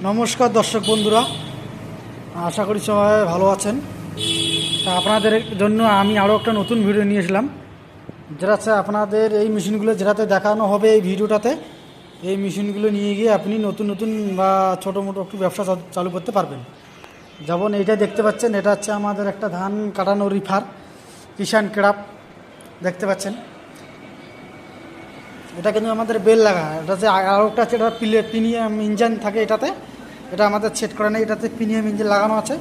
নমস্কার দর্শক বন্ধুরা, আশা করি সবাই ভালো আছেন। তা আপনাদের জন্য আমি আরও একটা নতুন ভিডিও নিয়ে এসলাম, যেটা আপনাদের এই মেশিনগুলো যেটাতে দেখানো হবে এই ভিডিওটাতে। এই মেশিনগুলো নিয়ে গিয়ে আপনি নতুন নতুন বা ছোটো মোটো একটু ব্যবসা চালু করতে পারবেন। যেমন এইটা দেখতে পাচ্ছেন, এটা হচ্ছে আমাদের একটা ধান কাটানো রিফার, কিষান ক্রাপ দেখতে পাচ্ছেন। এটা কিন্তু আমাদের বেল লাগা, এটা যে আরও একটা আছে, এটা প্রিমিয়াম ইঞ্জিন থাকে এটাতে। এটা আমাদের সেট করা নেই, এটাতে প্রিমিয়াম ইঞ্জিন লাগানো আছে।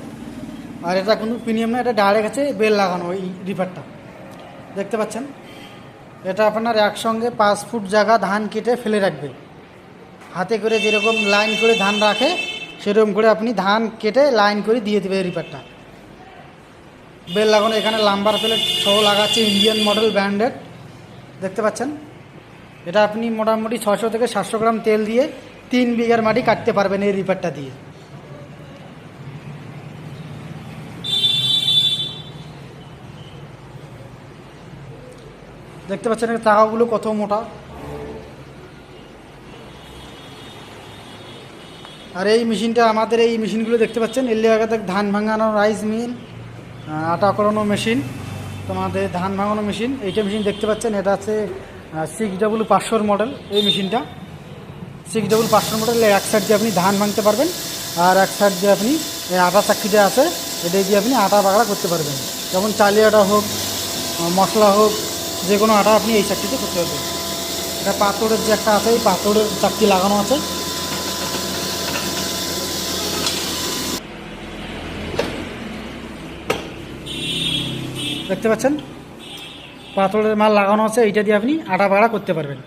আর এটা কোনো প্রিমিয়াম না, এটা ডাইরেক্ট আছে বেল লাগানো এই রিফারটা দেখতে পাচ্ছেন। এটা আপনার একসঙ্গে 5 ফুট জায়গা ধান কেটে ফেলে রাখবে। হাতে করে যেরকম লাইন করে ধান রাখে সেরকম করে আপনি ধান কেটে লাইন করে দিয়ে দেবে এই রিফারটা। বেল লাগানো, এখানে লাম্বার প্লেট সহ লাগাচ্ছে, ইন্ডিয়ান মডেল ব্র্যান্ডেড দেখতে পাচ্ছেন। এটা আপনি মোটামুটি 600 থেকে 700 গ্রাম তেল দিয়ে 3 বিঘার মাটি কাটতে পারবেন এই রিফারটা দিয়ে। দেখতে পাচ্ছেন এর চাকাগুলো কত মোটা। আর এই মেশিনটা, আমাদের এই মেশিনগুলো দেখতে পাচ্ছেন, এর জায়গাতে ধান ভাঙানো রাইস মিল, আটা করানো মেশিন, তোমাদের ধান ভাঙানো মেশিন। এইটা মেশিন দেখতে পাচ্ছেন, এটা আছে 6W500 মডেল। এই মেশিনটা 6W500 মডেল। এক সাইড দিয়ে আপনি ধান ভাঙতে পারবেন, আর এক সাইড দিয়ে আপনি আটা চাকরিটা আছে, এটা দিয়ে আপনি আটা বাগড়া করতে পারবেন। যেমন চালি আটা হোক, মশলা হোক, যে কোনো আটা আপনি এই চাকরিতে করতে পারবেন। এটা পাথরের যে একটা আছে, এই পাথরের চাকরি লাগানো আছে। দেখতে পাচ্ছেন পাথরের মাল লাগানো আছে, এইটা দিয়ে আপনি আটা বাগড়া করতে পারবেন।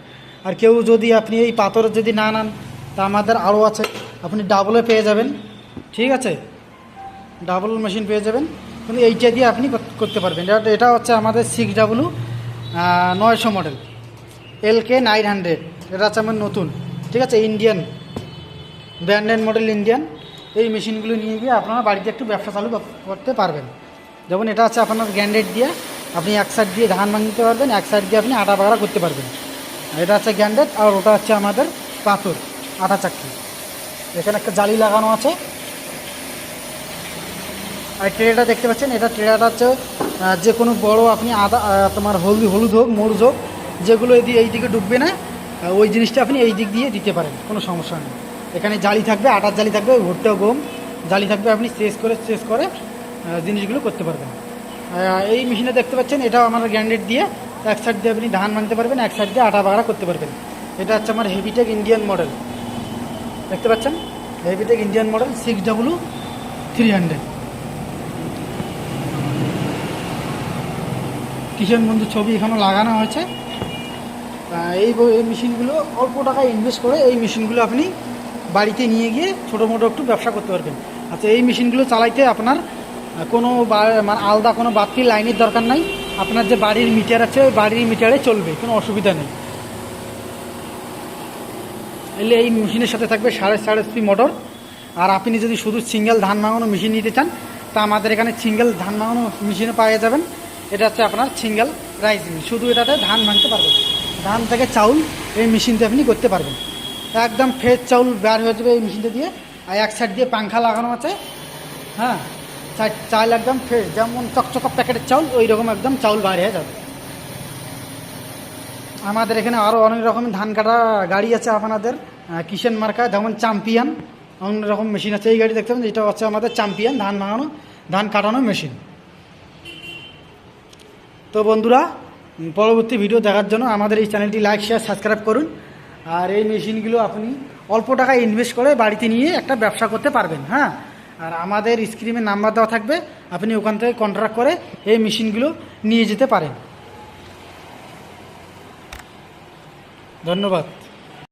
আর কেউ যদি আপনি এই পাথরের যদি না নেন, তা আমাদের আরও আছে, আপনি ডাবলে পেয়ে যাবেন। ঠিক আছে, ডাবল মেশিন পেয়ে যাবেন, কিন্তু এইটা দিয়ে আপনি করতে পারবেন। এটা হচ্ছে আমাদের 6W900 মডেল, LK 900। এটা হচ্ছে আমার নতুন, ঠিক আছে, ইন্ডিয়ান ব্র্যান্ডেড মডেল, ইন্ডিয়ান। এই মেশিনগুলো নিয়ে গিয়ে আপনারা বাড়িতে একটু ব্যবসা চালু করতে পারবেন। যেমন এটা আছে আপনার গ্যান্ডেড দিয়ে, আপনি এক সাইড দিয়ে ধান ভাঙতে পারবেন, এক সাইড দিয়ে আপনি আটা বাগড়া করতে পারবেন। এটা হচ্ছে গ্যান্ডেড, আর ওটা হচ্ছে আমাদের পাথর আটা চাকরি। এখানে একটা জালি লাগানো আছে। আর ট্রেটা দেখতে পাচ্ছেন, এটা ট্রেটা হচ্ছে যে কোনো বড় আপনি আদা, তোমার হলুদ হোক, মরিচ হোক, যেগুলো এই দিকে ডুববে না, ওই জিনিসটা আপনি এই দিক দিয়ে দিতে পারেন, কোনো সমস্যা নেই। এখানে জালি থাকবে, আটার জালি থাকবে, ভুট্টা গম জালি থাকবে, আপনি চেস করে জিনিসগুলো করতে পারবেন। এই মেশিনে দেখতে পাচ্ছেন, এটাও আমার গ্যান্ডেড দিয়ে এক সাইড দিয়ে আপনি ধান ভাঙতে পারবেন, এক সাইড দিয়ে আটা বাগড়া করতে পারবেন। এটা হচ্ছে আমার হেভিটেক ইন্ডিয়ান মডেল দেখতে পাচ্ছেন, হেভিটেক ইন্ডিয়ান মডেল 6W300। কিষান বন্ধু ছবি এখানে লাগানো হয়েছে। এই মেশিনগুলো অল্প টাকায় ইনভেস্ট করে এই মেশিনগুলো আপনি বাড়িতে নিয়ে গিয়ে ছোটো মোটো একটু ব্যবসা করতে পারবেন। আচ্ছা, এই মেশিনগুলো চালাইতে আপনার কোনো মানে আলাদা কোনো বাড়তি লাইনের দরকার নাই। আপনার যে বাড়ির মিটার আছে, ওই বাড়ির মিটারে চলবে, কোনো অসুবিধা নেই। এলে এই মেশিনের সাথে থাকবে 4.5 HP মোটর। আর আপনি যদি শুধু সিঙ্গেল ধান ভাঙানো মেশিন নিতে চান, তা আমাদের এখানে সিঙ্গেল ধান ভাঙানো মেশিনে পাওয়া যাবেন। এটা হচ্ছে আপনার সিঙ্গেল রাইস মিল, শুধু এটাতে ধান ভাঙতে পারবেন। ধান থেকে চাউল এই মেশিনতে আপনি করতে পারবেন। একদম ফ্রেশ চাউল বের হয়ে যাবে এই মেশিনটা দিয়ে। আর এক সাইড দিয়ে পাংখা লাগানো আছে। হ্যাঁ, চাল একদম ফ্রেশ, যেমন চকচকা প্যাকেটের চাউল, ওই রকম একদম চাউল বার হয়ে যাবে। আমাদের এখানে আরও অনেক রকমের ধান কাটা গাড়ি আছে আপনাদের, কিষান মার্কা, যেমন চ্যাম্পিয়ন, অনেক রকম মেশিন আছে। এই গাড়ি দেখতে পাবেন, এটা হচ্ছে আমাদের চ্যাম্পিয়ন ধান ভাঙানো, ধান কাটানো মেশিন। তো বন্ধুরা, পরবর্তী ভিডিও দেখার জন্য আমাদের এই চ্যানেলটি লাইক, শেয়ার, সাবস্ক্রাইব করুন। আর এই মেশিনগুলো আপনি অল্প টাকা ইনভেস্ট করে বাড়িতে নিয়ে একটা ব্যবসা করতে পারবেন। হ্যাঁ, আর আমাদের স্ক্রিনে নাম্বার দেওয়া থাকবে, আপনি ওখান থেকে কন্ট্যাক্ট করে এই মেশিনগুলো নিয়ে যেতে পারেন। ধন্যবাদ।